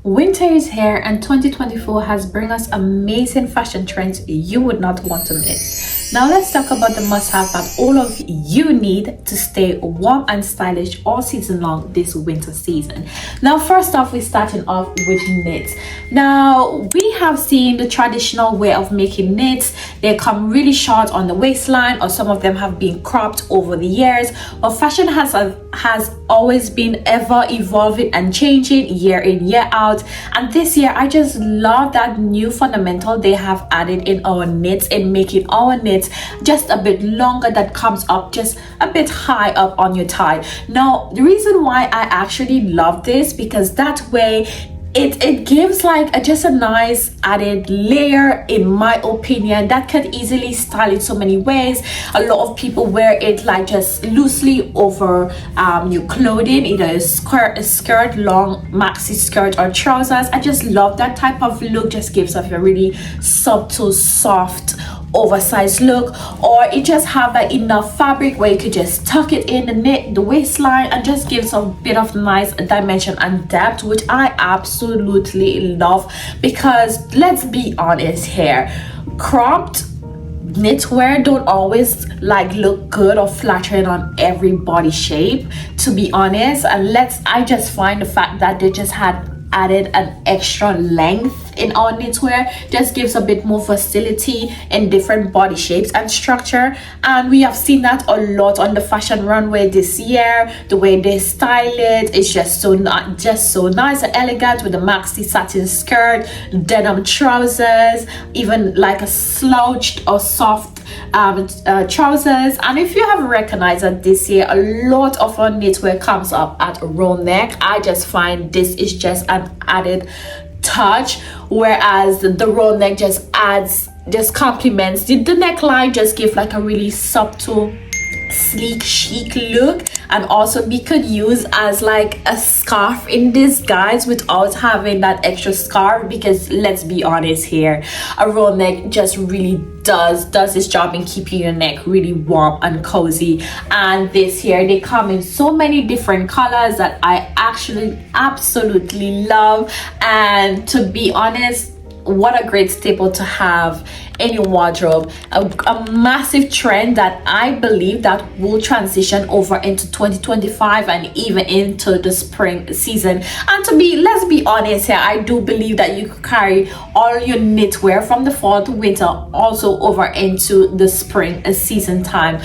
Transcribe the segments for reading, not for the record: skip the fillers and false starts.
Winter is here and 2024 has bring us amazing fashion trends you would not want to miss. Now let's talk about the must-have that all of you need to stay warm and stylish all season long this winter season. Now first off, we're starting off with knits. Now we have seen the traditional way of making knits. They come really short on the waistline, or some of them have been cropped over the years, but fashion has always been ever evolving and changing year in year out. And this year I just love that new fundamental they have added in our knits, in making our knits just a bit longer, that comes up just a bit high up on your thigh. Now the reason why I actually love this, because that way it gives like just a nice added layer, in my opinion, that can easily style in so many ways. A lot of people wear it like just loosely over your clothing, either a skirt, long maxi skirt, or trousers. I just love that type of look. Just gives off a really subtle, soft, oversized look. Or it just have that enough fabric where you could just tuck it in the waistline, and just gives a bit of nice dimension and depth, which I absolutely love. Because let's be honest here, cropped knitwear don't always like look good or flattering on every body shape, to be honest. And I just find the fact that they just had added an extra length in our knitwear just gives a bit more versatility in different body shapes and structure. And we have seen that a lot on the fashion runway this year. The way they style it is just so nice and elegant, with a maxi satin skirt, denim trousers, even like a slouched or soft trousers. And if you have recognized that this year a lot of our knitwear comes up at roll neck, I just find this is just an added touch, whereas the roll neck just complements the neckline, just give like a really subtle, sleek, chic look. And also we could use as like a scarf in disguise without having that extra scarf, because let's be honest here, a roll neck just really does its job in keeping your neck really warm and cozy. And this year they come in so many different colors that I actually absolutely love. And to be honest, what a great staple to have in your wardrobe. A massive trend that I believe that will transition over into 2025 and even into the spring season. And let's be honest here, I do believe that you could carry all your knitwear from the fall to winter also over into the spring season time.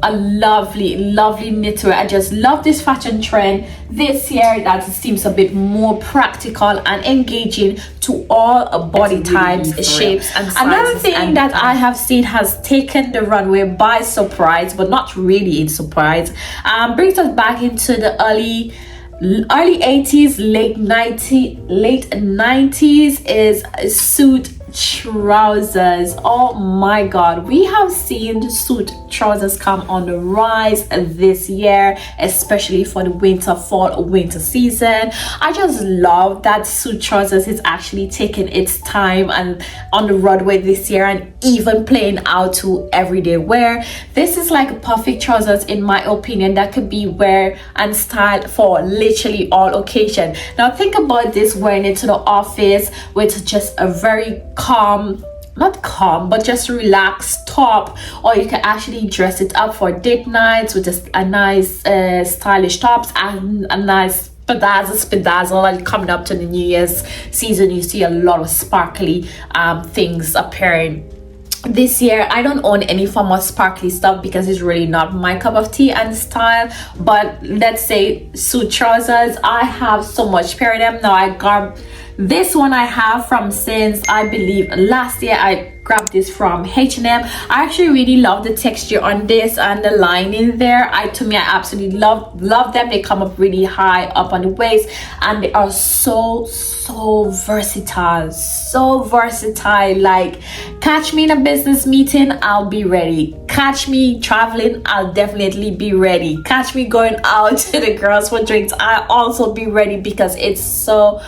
A lovely knitwear. I just love this fashion trend this year that seems a bit more practical and engaging to all body types, shapes, and sizes. Another thing that I have seen has taken the runway by surprise, but not really in surprise, brings us back into the early 80s, late 90s, is suit trousers. Oh my god, we have seen suit trousers come on the rise this year, especially for the winter season. I just love that suit trousers is actually taking its time and on the runway this year, and even playing out to everyday wear. This is like a perfect trousers, in my opinion, that could be wear and styled for literally all occasion. Now think about this, wearing it to the office with just a very not calm, but just relaxed top, or you can actually dress it up for date nights with just a nice stylish tops and a nice bedazzle. And coming up to the New Year's season, you see a lot of sparkly things appearing. This year I don't own any form of sparkly stuff because it's really not my cup of tea and style. But let's say suit trousers, I have so much pair of them now. I got this one I have from since I believe last year. I grabbed this from H&M. I actually really love the texture on this and the lining there. I absolutely love them. They come up really high up on the waist, and they are so versatile. Like, catch me in a business meeting, I'll be ready. catch me traveling, I'll definitely be ready. Catch me going out to the girls for drinks, I'll also be ready, because it's so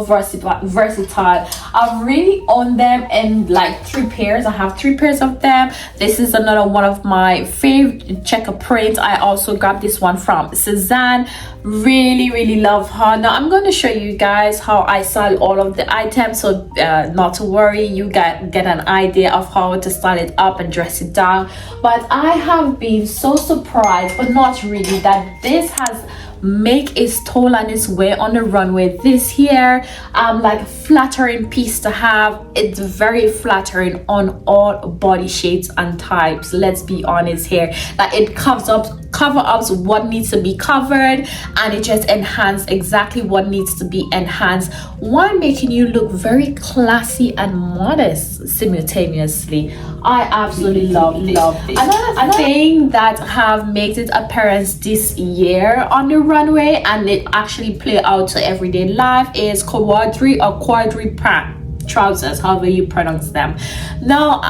versatile. I've really owned them in like 3 pairs. I have 3 pairs of them. This is another one of my favorite checker prints. I also got this one from Suzanne. Really love her. Now I'm going to show you guys how I style all of the items, so not to worry, you get an idea of how to style it up and dress it down. But I have been so surprised, but not really, that this has make its toll and its way on the runway. This here like flattering piece to have. It's very flattering on all body shapes and types. Let's be honest here, that it cover up what needs to be covered, and it just enhances exactly what needs to be enhanced, while making you look very classy and modest simultaneously. I absolutely love this. Another thing that have made its appearance this year on the runway, and it actually play out to everyday life, is quadri or quadri pant trousers, however you pronounce them. Now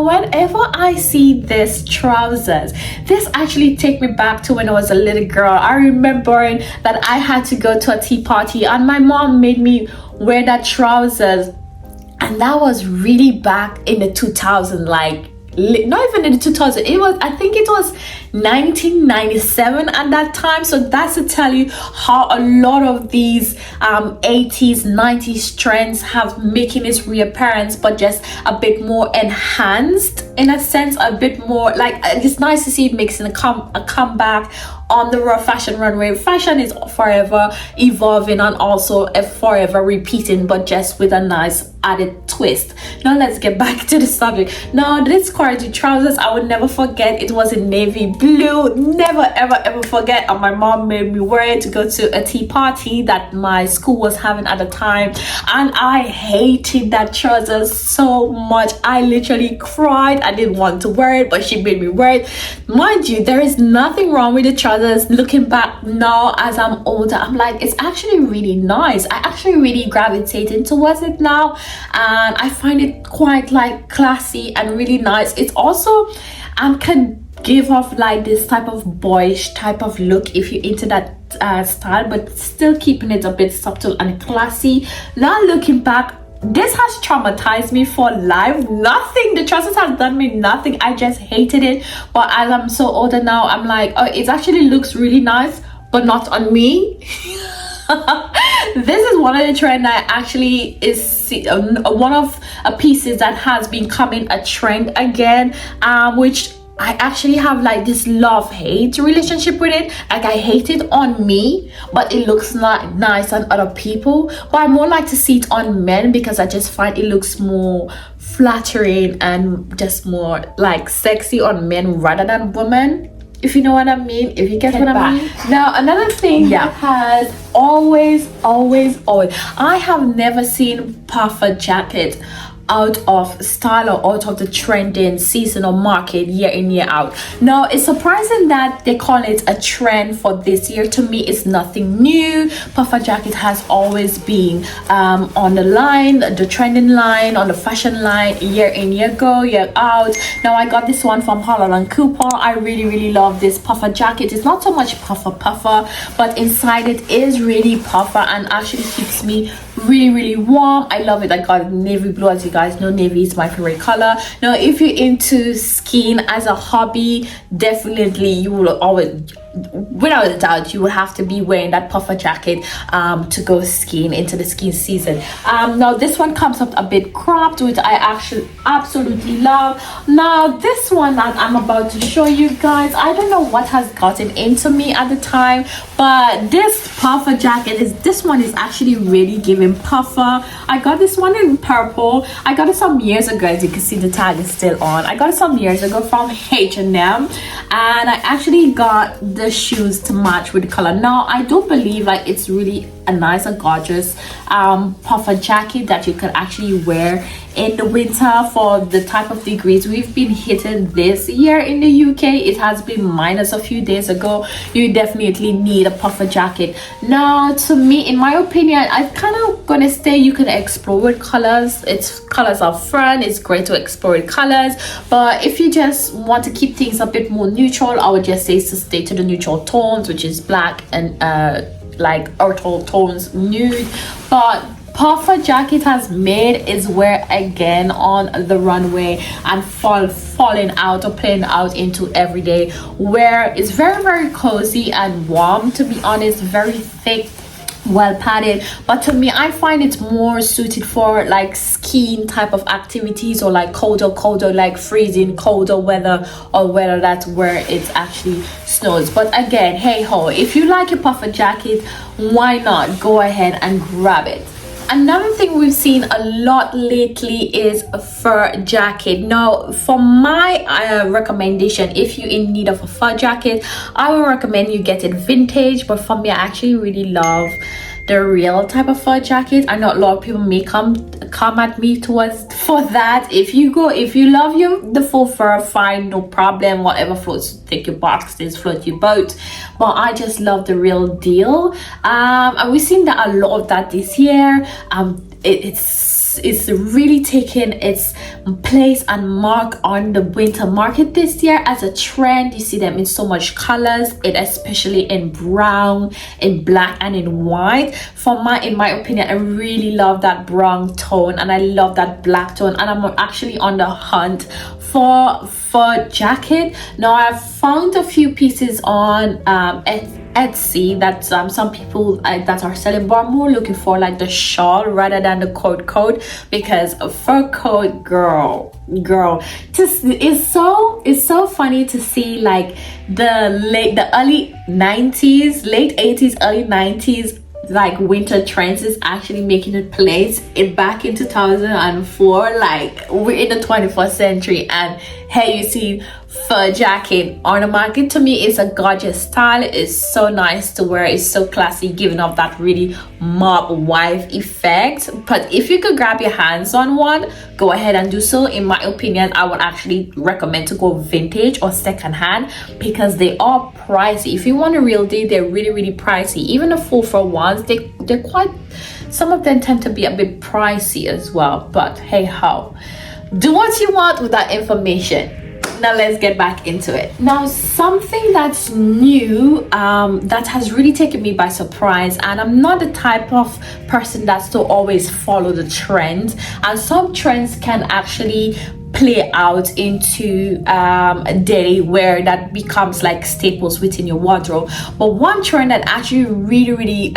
whenever I see this trousers, this actually take me back to when I was a little girl. I remember that I had to go to a tea party and my mom made me wear that trousers, and that was really back in the 2000, like not even in the 2000, it was, I think it was 1997 at that time. So that's to tell you how a lot of these 80s 90s trends have making its reappearance, but just a bit more enhanced, in a sense, a bit more like, it's nice to see it making a comeback on the raw fashion runway. Fashion is forever evolving and also forever repeating, but just with a nice added twist. Now let's get back to the subject. Now this quality trousers, I would never forget. It was in navy blue. Never ever forget. And my mom made me wear it to go to a tea party that my school was having at the time, and I hated that trousers so much. I literally cried. I didn't want to wear it, but she made me wear it. Mind you, there is nothing wrong with the trousers. Looking back now as I'm older, I'm like, it's actually really nice. I actually really gravitated towards it now, and I find it quite like classy and really nice. It's also can give off like this type of boyish type of look if you're into that style, but still keeping it a bit subtle and classy. Now looking back, this has traumatized me for life. Nothing, the trousers have done me nothing. I just hated it. But as I'm so older now, I'm like, oh, it actually looks really nice, but not on me. This is one of the trend that actually is one of pieces that has been coming a trend again, which I actually have like this love-hate relationship with it. Like, I hate it on me, but it looks not nice on other people. But I more like to see it on men, because I just find it looks more flattering and just more like sexy on men rather than women, if you know what I mean, if you get what I mean. Now another thing that has always I have never seen puffer jacket out of style or out of the trending seasonal market year in year out. Now it's surprising that they call it a trend for this year. To me, it's nothing new. Puffer jacket has always been on the line, the trending line, on the fashion line, year in year go year out. Now I got this one from Holland & Cooper. I really love this puffer jacket. It's not so much puffer, but inside it is really puffer and actually keeps me really warm. I love it. I got navy blue. As you guys know, navy is my favorite color. Now if you're into skiing as a hobby, definitely you will always, without a doubt, you will have to be wearing that puffer jacket to go skiing into the skiing season. Now this one comes up a bit cropped, which I actually absolutely love. Now this one that I'm about to show you guys, I don't know what has gotten into me at the time, but this puffer jacket this one is actually really giving puffer. I got this one in purple. I got it some years ago. As you can see, the tag is still on. I got it some years ago from H&M, and I actually got the shoes to match with the color. Now I don't believe like it's really a nice and gorgeous puffer jacket that you could actually wear in the winter for the type of degrees we've been hitting this year in the UK. It has been minus a few days ago. You definitely need a puffer jacket. Now, to me, in my opinion, I'm kind of gonna say you can explore with colors. Its colors are fun. It's great to explore with colors, but if you just want to keep things a bit more neutral, I would just say to stay to the neutral tones, which is black and like earthal tones, nude. But puffer jacket has made its way again on the runway and falling out or playing out into everyday wear. It's very cozy and warm, to be honest, very thick, well padded, but to me I find it's more suited for like skiing type of activities, or like colder like freezing colder weather, or whether that's where it actually snows. But again, hey ho, if you like a puffer jacket, why not go ahead and grab it. Another thing we've seen a lot lately is a fur jacket. Now, for my recommendation, if you're in need of a fur jacket, I would recommend you get it vintage. But for me, I actually really love the real type of fur jacket. I know a lot of people may come at me for that. If you love the full fur, fine, no problem, whatever floats, take your boxes, float your boat. But I just love the real deal, and we've seen that a lot of that this year. It's really taken its place and mark on the winter market this year as a trend. You see them in so much colors, especially in brown, in black, and in white. In my opinion, I really love that brown tone and I love that black tone, and I'm actually on the hunt for jacket. Now, I've found a few pieces on Etsy that some people that are selling, but I'm more looking for like the shawl rather than the coat, because a fur coat, girl, just it's so funny to see like the early 90s, late 80s, early 90s like winter trends is actually making a place back in 2004. Like, we're in the 21st century and hey, you see fur jacket on the market. To me, it's a gorgeous style. It's so nice to wear. It's so classy, giving off that really mob wife effect. But if you could grab your hands on one, go ahead and do so. In my opinion, I would actually recommend to go vintage or secondhand, because they are pricey. If you want a real deal, they're really pricey. Even the full fur ones, they're quite, some of them tend to be a bit pricey as well. But hey ho, do what you want with that information. Now let's get back into it. Now, something that's new that has really taken me by surprise, and I'm not the type of person that's to always follow the trends, and some trends can actually play out into daily wear that becomes like staples within your wardrobe. But one trend that actually really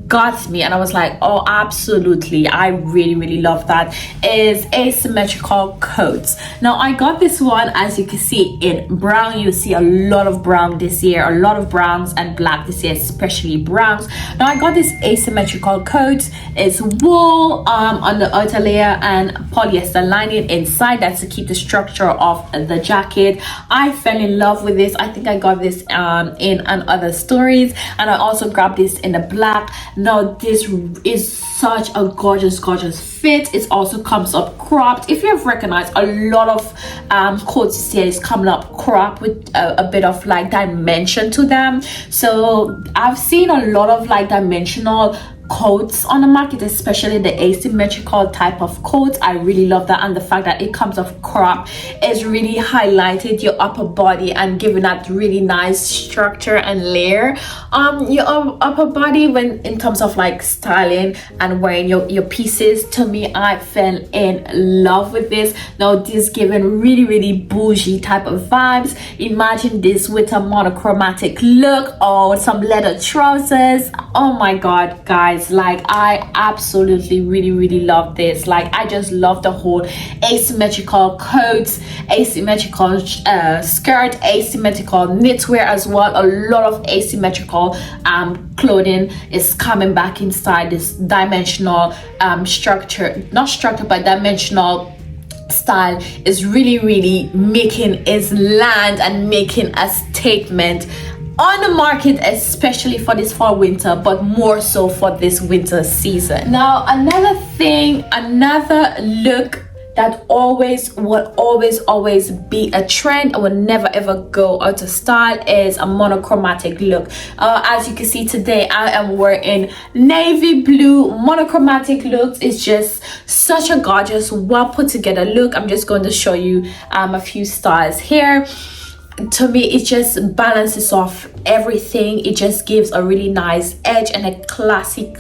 got me, and I was like, oh, absolutely, I really love that, is asymmetrical coats. Now, I got this one, as you can see, in brown. You see a lot of brown this year, a lot of browns and black this year, especially browns. Now, I got this asymmetrical coat. It's wool on the outer layer and polyester lining inside. That's to keep the structure of the jacket. I fell in love with this. I think I got this in other stories, and I also grabbed this in the black. Now, this is such a gorgeous fit. It also comes up cropped. If you have recognized, a lot of coats here is coming up cropped with a bit of like dimension to them. So I've seen a lot of like dimensional coats on the market, especially the asymmetrical type of coats. I really love that, and the fact that it comes off crop is really highlighted your upper body and giving that really nice structure and layer your upper body when in terms of like styling and wearing your pieces. To me, I fell in love with this. Now, this giving really bougie type of vibes. Imagine this with a monochromatic look or some leather trousers. Oh my god, guys, like I absolutely really love this. Like, I just love the whole asymmetrical coats, asymmetrical skirt, asymmetrical knitwear as well. A lot of asymmetrical clothing is coming back inside this dimensional structure, not structure but dimensional style is really making its land and making a statement on the market, especially for this fall winter, but more so for this winter season. Now another thing, another look that will always be a trend and will never ever go out of style is a monochromatic look. As you can see today, I am wearing navy blue monochromatic looks. It's just such a gorgeous, well put together look. I'm just going to show you a few styles here. To me, it just balances off everything. It just gives a really nice edge and a classy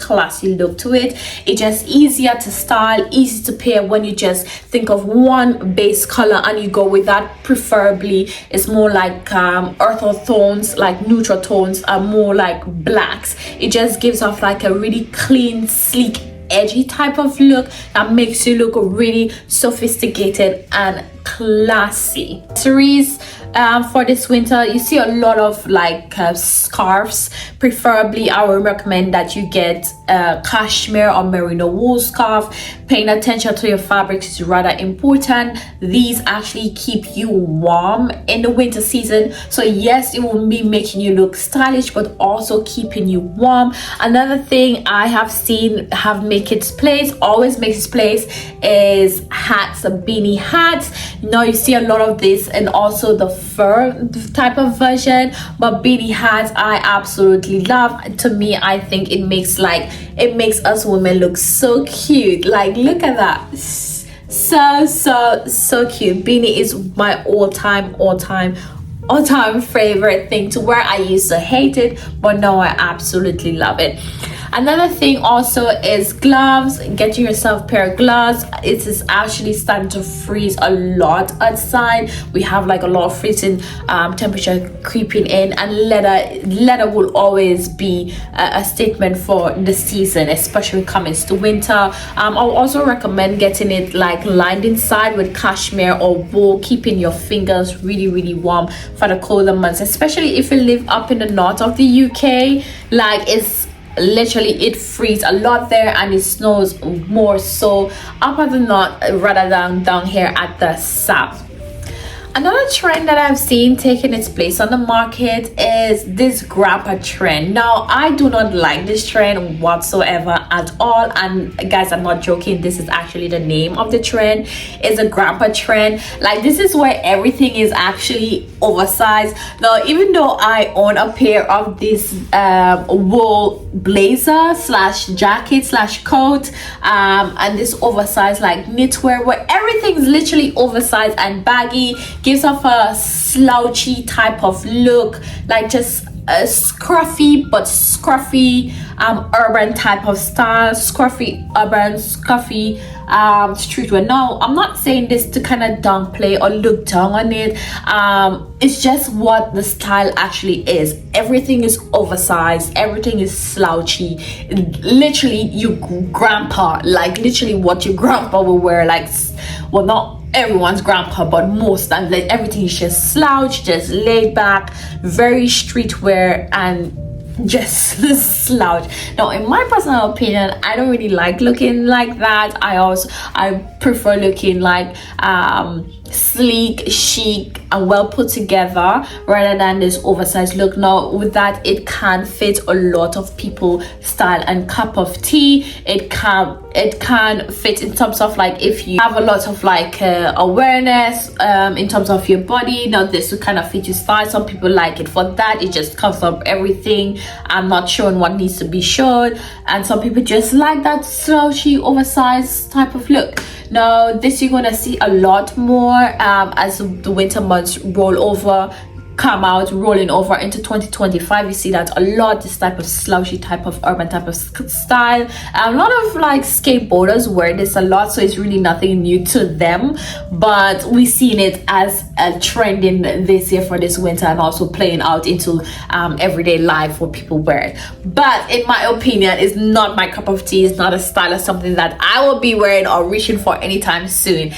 look to it. It's just easier to style, easy to pair when you just think of one base color and you go with that. Preferably it's more like earthy tones, like neutral tones, are more like blacks. It just gives off like a really clean, sleek, edgy type of look that makes you look really sophisticated and classy. Accessories for this winter, you see a lot of like scarves. Preferably I would recommend that you get cashmere or merino wool scarf. Paying attention to your fabrics is rather important. These actually keep you warm in the winter season, so yes, it will be making you look stylish but also keeping you warm. Another thing I have seen always makes its place is hats, beanie hats. Now you see a lot of this, and also the fur type of version, but beanie hats I absolutely love. To me, I think it makes us women look so cute. Like, look at that, so cute. Beanie is my all-time favorite thing to wear. I used to hate it, but now I absolutely love it. Another thing also is gloves. Getting yourself a pair of gloves. It is actually starting to freeze a lot outside. We have like a lot of freezing temperature creeping in, and leather will always be a statement for the season, especially coming to winter. I'll also recommend getting it like lined inside with cashmere or wool, keeping your fingers really warm for the colder months, especially if you live up in the north of the UK. Like, it's literally, it freezes a lot there and it snows more so up at the north rather than down here at the south. Another trend that I've seen taking its place on the market is this grandpa trend. Now, I do not like this trend whatsoever at all, and guys, I'm not joking, this is actually the name of the trend. It's a grandpa trend. Like, this is where everything is actually oversized. Now, even though I own a pair of this wool blazer slash jacket slash coat and this oversized like knitwear, where everything's literally oversized and baggy, gives off a slouchy type of look, like just a scruffy urban type of style, scruffy streetwear. Now, I'm not saying this to kind of downplay or look down on it. It's just what the style actually is. Everything is oversized, everything is slouchy. Literally, you grandpa, like literally what your grandpa will wear. Like, well, not everyone's grandpa, but most times, like, everything is just slouch, just laid back, very streetwear, and just slouch. Now, in my personal opinion, I don't really like looking like that. I prefer looking like sleek, chic, and well put together rather than this oversized look. Now, with that, it can fit a lot of people style and cup of tea. It can fit in terms of like if you have a lot of like awareness in terms of your body. Now, this will kind of fit your style. Some people like it for that. It just covers up everything. I'm not showing what needs to be shown, and some people just like that slouchy, oversized type of look. Now, this you're gonna see a lot more as the winter months rolling over into 2025. You see that a lot, this type of slouchy type of urban type of style. A lot of like skateboarders wear this a lot, so it's really nothing new to them, but we've seen it as a trend in this year for this winter, and also playing out into everyday life where people wear it. But in my opinion, it's not my cup of tea. It's not a style or something that I will be wearing or reaching for anytime soon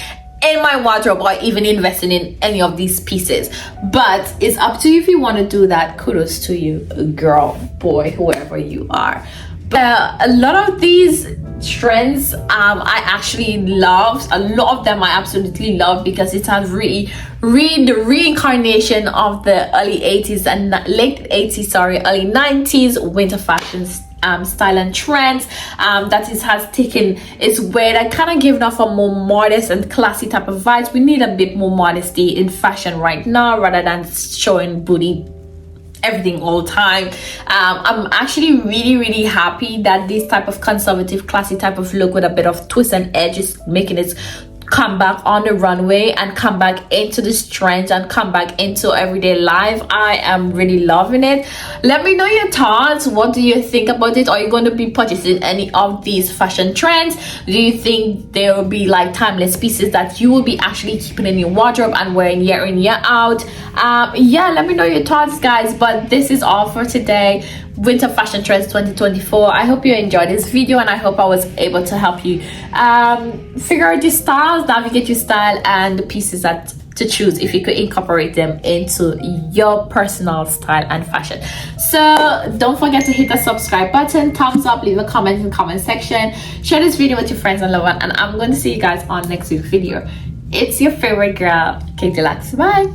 in my wardrobe, or even investing in any of these pieces. But it's up to you if you want to do that. Kudos to you, girl, boy, whoever you are. But a lot of these trends I actually love. A lot of them I absolutely love because it has really the reincarnation of the early 80s and late 80s, sorry, early 90s winter fashions style and trends that it has taken its weight and kind of given off a more modest and classy type of vibes. We need a bit more modesty in fashion right now rather than showing booty everything all the time. I'm actually really happy that this type of conservative classy type of look with a bit of twist and edge is making its come back on the runway and come back into this trend and come back into everyday life. I am really loving it. Let me know your thoughts. What do you think about it? Are you going to be purchasing any of these fashion trends? Do you think there will be like timeless pieces that you will be actually keeping in your wardrobe and wearing year in year out? Yeah, let me know your thoughts, guys. But this is all for today. Winter fashion trends 2024. I hope you enjoyed this video and I hope I was able to help you figure out your styles, navigate your style, and the pieces that to choose if you could incorporate them into your personal style and fashion. So don't forget to hit the subscribe button, thumbs up, leave a comment in the comment section, share this video with your friends and loved one, and I'm going to see you guys on next week's video. It's your favorite girl, Kate Deluxe. Bye.